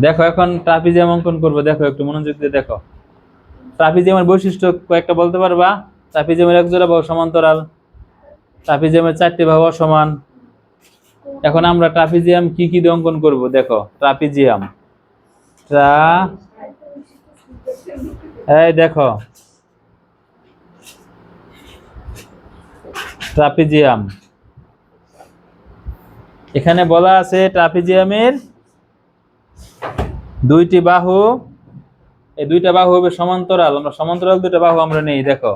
দেখো এখন ট্রাপিজিয়াম অঙ্কন করবো, দেখো একটু মনোযোগ দিয়ে দেখো। ট্রাপিজিয়ামের বৈশিষ্ট্য কয়েকটা বলতে পারবা? ট্রাপিজিয়ামের এক জোড়া বাহু সমান্তরাল, ট্রাপিজিয়ামের চারটি বাহু অসমান। এখন আমরা ট্রাপিজিয়াম কি কি দিয়ে অঙ্কন করব? দেখো ট্রাপিজিয়াম, এই দেখো ট্রাপিজিয়াম, এখানে বলা আছে ট্রাপিজিয়ামের দুইটি বাহু, এই দুইটা বাহু হবে সমান্তরাল। আমরা সমান্তরাল দুইটা বাহু আমরা নেই, দেখো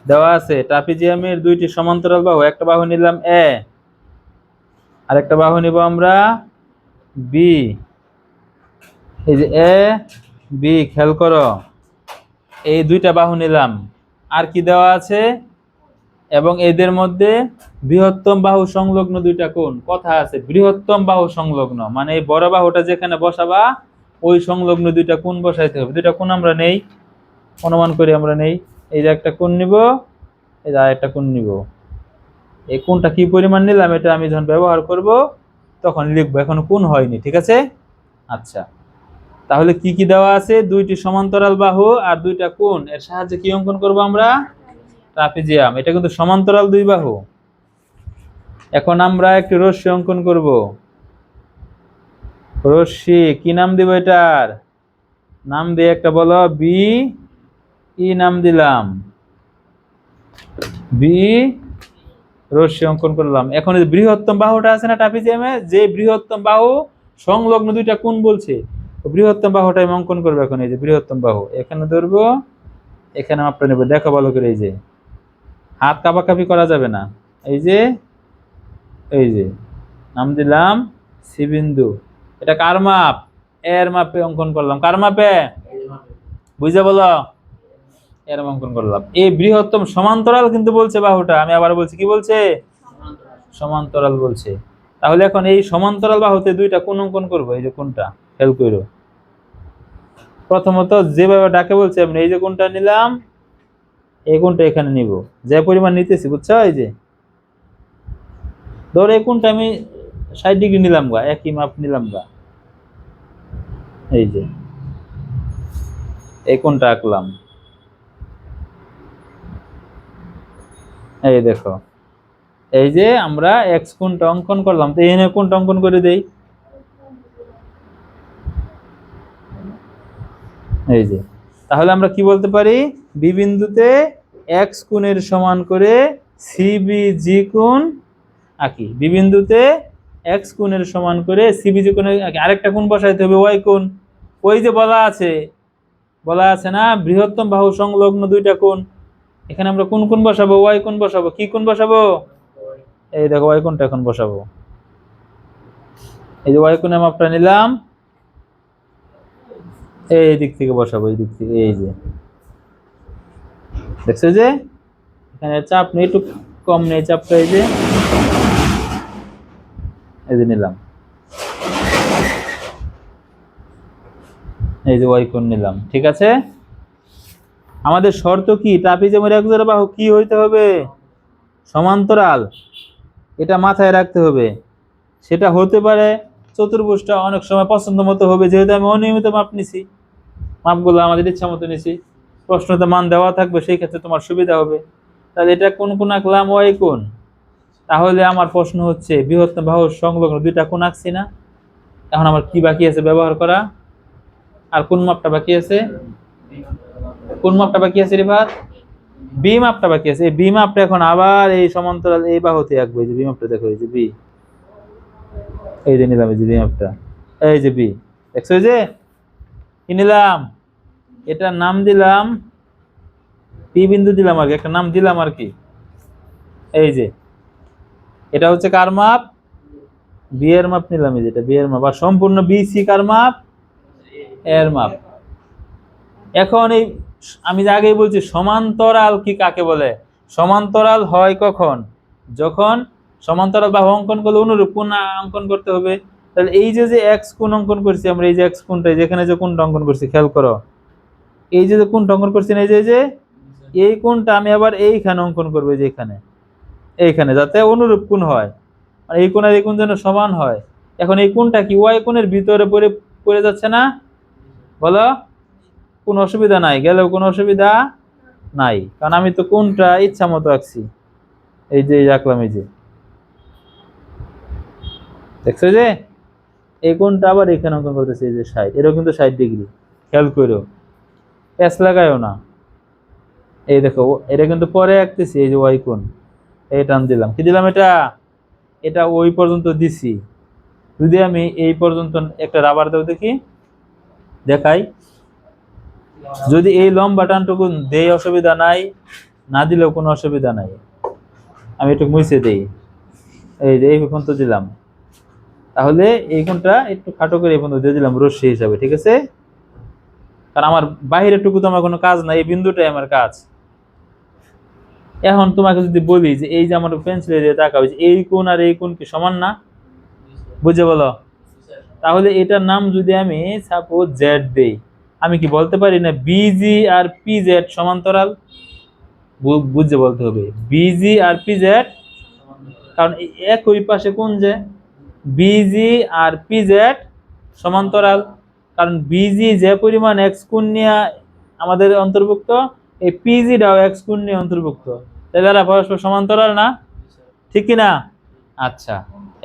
দেওয়া আছে ট্রাপিজিয়ামের দুইটি সমান্তরাল বাহু, একটা বাহু নিলাম এ, আর একটা বাহু নিব আমরা বি। এই যে এ বি, খেয়াল করো, এই দুইটা বাহু নিলাম। আর কি দেওয়া আছে? এবং এদের মধ্যে বৃহত্তম বাহু সংলগ্ন দুইটা কোণ। কথা আছে বৃহত্তম বাহু সংলগ্ন, মানে এই বড় বাহুটা যেখানে বসাবা ওই সংলগ্ন দুইটা কোণ বসাইতে হবে। দুইটা কোণ আমরা নেই, অনুমান করি আমরা নেই। এই যে একটা কোণ নিব, এই যে আরেকটা কোণ নিব। এই কোণটা কি পরিমাণ নিলাম এটা আমি যখন ব্যবহার করব তখন লিখবো, এখনো কোণ হয়নি, ঠিক আছে? আচ্ছা, তাহলে কি কি দেওয়া আছে? দুইটি সমান্তরাল বাহু আর দুইটা কোণ, এর সাহায্যে কি অঙ্কন করব আমরা? ট্রাপিজিয়াম। এটা কিন্তু সমান্তরাল দুই বাহু। এখন আমরা একটি রশ্মি অঙ্কন করব। রশ্মি কি নাম দিব? এটার নাম দিয়ে একটা বলো বি ই, নাম দিলাম বি, রশ্মি অঙ্কন করলাম। এখন এই বৃহত্তম বাহুটা আছে না ট্রাপিজিয়ামে, যে বৃহত্তম বাহু সংলগ্ন দুইটা কোণ বলছে, বৃহত্তম বাহুটা আমি অঙ্কন করবো। এখন এই যে বৃহত্তম বাহু এখানে ধরবো, এখানে মাপটা নেবো। দেখো ভালো করে, এই যে হাত কাঁপাকাঁপি করা যাবে না। এই যে নাম দিলাম সি বিন্দু। এটা কার মাপ? এর মাপে অঙ্কন করলাম। কার মাপে? বুঝে বলো, এর অঙ্কন করলাম। এই বৃহত্তম সমান্তরাল কিন্তু বলছে বাহুটা, আমি আবার বলছি কি বলছে? সমান্তরাল বলছে। তাহলে এখন এই সমান্তরাল বাহুতে দুইটা কোণ অঙ্কন করবো। এই যে কোণটা খেয়াল করো, প্রথমত যেভাবে ডাকে বলছে আমি এই যে কোণটা নিলাম, এই কোণটা এখানে নিব, যে পরিমাণ নিতেছি, বুঝছো? এই যে ধরো এই কোণটা আমি 60 ডিগ্রি নিলাম গা, একই মাপ নিলাম গা। এই যে এই কোণটা আঁকলাম, এই দেখো এই যে আমরা এক্স কোণটা অঙ্কন করলাম। তো এই কোণটা অঙ্কন করে দেই। এই যে তাহলে আমরা কি বলতে পারি? বি বিন্দুতে এক্স কোণের সমান করে সিবিজি কোণ আঁকি। বি বিন্দুতে এক্স কোণের সমান করে সিবিজি কোণের আঁকি। আরেকটা কোণ বসাইতে হবে, ওয়াই কোণ। ওই যে বলা আছে না বৃহত্তম বাহু সংলগ্ন দুইটা কোণ, এখানে আমরা কোন কোণ বসাবো? ওয়াই কোণ বসাবো। কি কোণ বসাবো? এই দেখো ওয়াই কোণটা এখন বসাবো। এই যে ওয়াই কোণের মাপটা নিলাম, এই দিক থেকে বসাবো, এই দিক থেকে। এই যে দেখছো যে এখানে চাপ নেই, একটু কম নেই চাপটা। এই যে নিলাম, এই যে ওয়াই কোণ নিলাম, ঠিক আছে? আমাদের শর্ত কি? ট্রাপিজিয়ামের এক জোড়া বাহু কি হইতে হবে? সমান্তরাল। এটা মাথায় রাখতে হবে। সেটা হতে পারে চতুর্ভুজটা অনেক সময় পছন্দ মতো হবে, যেহেতু আমি অনিয়মিত মাপ নিছি, মাপগুলো আমাদের ইচ্ছা মতো নিছি, প্রশ্নতে মান দেওয়া থাকবে, সেই ক্ষেত্রে তোমার সুবিধা হবে। তাহলে এটা কোন কোণ আঁকলাম? ওয়াই কোণ। তাহলে আমার প্রশ্ন হচ্ছে বৃহত্তম বাহু সংলগ্ন দুইটা কোণ আঁকছি না, এখন আমার কি বাকি আছে ব্যবহার করা? আর কোন মাপটা বাকি আছে? কোন মাপটা বাকি আছে রিভার? বি মাপটা বাকি আছে। এই বি মাপটা এখন আবার এই সমান্তরাল এই বাহুতে আঁকবো। এই যে বি মাপটা দেখো, এই যে বি, এই যে নিলাম, এই যে বি মাপটা, এই যে বি, দেখছো? এই যে কি নিলাম? এটার নাম দিলাম পি বিন্দু দিলাম আর কি, একটা নাম দিলাম আর কি। এই যে এটা হচ্ছে কার মাপ? বি এর মাপ নিলাম। এই যেটা বি এর মাপ, আর সম্পূর্ণ বি সি কার মাপ? এর মাপ। এখন এই আমি যে আগেই বলছি সমান্তরাল কি কাকে বলে? সমান্তরাল হয় কখন? যখন সমান্তরাল বাহু অঙ্কন করলে অনুরূপ কোণ অঙ্কন করতে হবে। তাহলে এই যে এক্স কোণ অঙ্কন করছি আমরা, এই যে এক্স কোণটা যেখানে যে কোণটা অঙ্কন করছি খেয়াল করো, এই যে কোণটা অঙ্কন করছি না, এই যে এই কোণটা আমি আবার এইখানে অঙ্কন করবো, যে এইখানে যাতে অনুরূপ কোণ হয়, আর এই কোণ আর এই কোণ যেন সমান হয়। এখন এই কোণটা কি? ওয়াই কোণের ভিতরে করে যাচ্ছে না? বলো, কোনো অসুবিধা নাই, গেলেও কোনো অসুবিধা নাই, কারণ আমি তো কোনটা ইচ্ছা মতো আঁকছি। এই যে আঁকলাম, এই যে দেখছো যে এই কোনটা আবার এখানে অঙ্কন করতেছে, এই যে 60, এটাও কিন্তু 60 ডিগ্রি, খেয়াল করো, প্যাচ লাগায়ও না। এই দেখো, এটা কিন্তু পরে আঁকতেছি, এই যে ওয়াই কোণ, এই টান দিলাম, কি দিলাম, এটা এটা ওই পর্যন্ত দিছি। যদি আমি এই পর্যন্ত একটা রাবার দাও দেখি, দেখাই, যদি এই লম্বা টানটুকু দেই অসুবিধা নাই, না দিলেও কোনো অসুবিধা নাই। আমি একটু মুছে দেই, এই যে এই পর্যন্ত দিলাম, তাহলে এই কোণটা একটু খাটো করে এই পর্যন্ত দিয়ে দিলাম রশ্মি হিসাবে, ঠিক আছে? কারণ আমার বাহিরের টুকু তো আমার কোনো কাজ নাই, এই বিন্দুটাই আমার কাজ। এখন তোমাকে যদি বলি যে এই যে আমার পেন্সিলে দিয়ে তাকা হয়েছে, এই কোণ আর এই কোণ কি সমান না? বুঝে বলো। তাহলে এটার নাম যদি আমি সাপোজ জেড দেই, আমি কি বলতে পারি না বিজি আর পি জেড সমান্তরাল? বুঝে বলতে হবে বিজি আর পি জেড, কারণ একই পাশে কোণ যে, বিজি আর পি জেড সমান্তরাল, কারণ বিজি যে পরিমাণ এক্স কোণ নিয়ে আমাদের অন্তর্ভুক্ত, এই পিজিটাও এক্স কোণ নিয়ে অন্তর্ভুক্ত, তাহলে এরা পরস্পর সমান্তরাল না, ঠিক কি না? আচ্ছা,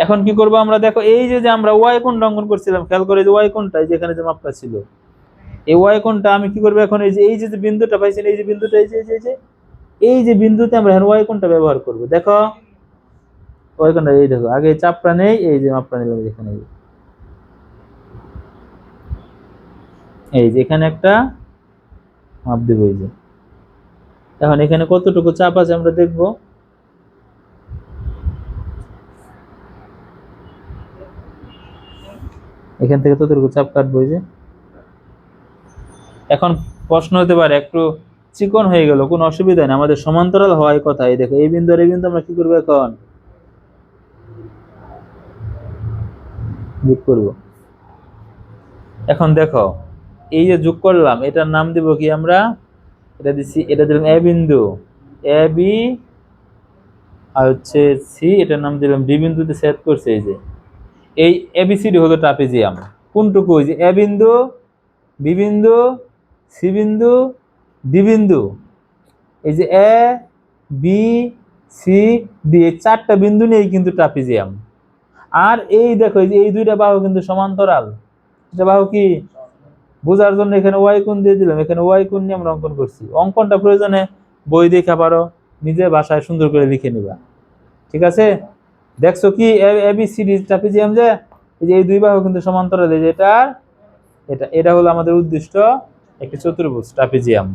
এখন কি করবো আমরা, দেখো এই যে যে আমরা ওয়াই কোণটা অঙ্কন করছিলাম, খেয়াল করে যে ওয়াই কোণটা যেখানে যে মাপটা ছিল, এই ওয়াই কোণটা আমি কি করবো এখন, এই যে এই যে বিন্দুটা পাইছেন, এই যে বিন্দুটা, এই যে এই যে এই যে বিন্দুতে আমরা এখন ওয়াই কোণটা ব্যবহার করব। দেখো ওয়াই কোণটা, এই দেখো আগে চাপটা নেই, এই যে মাপটা নিলাম এখানে, এই যে এখানে একটা মাপ দেবো, এই যে এখন এখানে কতটুকু চাপ আছে আমরা দেখব। এখান থেকে ততটুকু চাপ কাটবো, এই যে এখন প্রশ্ন হতে পারে একটু চিকন হয়ে গেল, কোনো অসুবিধা নেই, আমাদের সমান্তরাল হওয়ার কথা। এই দেখো এই বিন্দু আর এই বিন্দু আমরা কি করবো, এখন যোগ করব। এখন দেখো এই যে যোগ করলাম, এটার নাম দিব কি আমরা, এটা দিচ্ছি, এটা দিলাম এ বিন্দু, এ বি, আর হচ্ছে সি, এটার নাম দিলাম ডি বিন্দুতে সেট করছে। এই যে এই এবিসিডি হলো ট্রাপিজিয়াম, কোনটুকু, ওই যে এ বিন্দু, বি বিন্দু, সি বিন্দু, ডি বিন্দু, এই যে এ বি সি ডি, এই 4টা বিন্দু নিয়েই কিন্তু ট্রাপিজিয়াম। আর এই দেখো এই যে এই দুইটা বাহু কিন্তু সমান্তরাল, এটা বাহু কি, বোঝার জন্য এখানে ওয়াই কোণ দিয়ে দিলাম, এখানে ওয়াই কোণ নিয়ে আমরা অঙ্কন করছি। অঙ্কনটা প্রয়োজনে বই দেখা পারো, নিজের ভাষায় সুন্দর করে লিখে নিবা, ঠিক আছে? দেখছো কি এবিসিডি ট্রাপিজিয়াম, যে এই যে এই দুই বাহু কিন্তু সমান্তরাল, এই যে এটা এটা এটা হলো আমাদের উদ্দিষ্ট একটি চতুর্ভুজ ট্রাপিজিয়াম।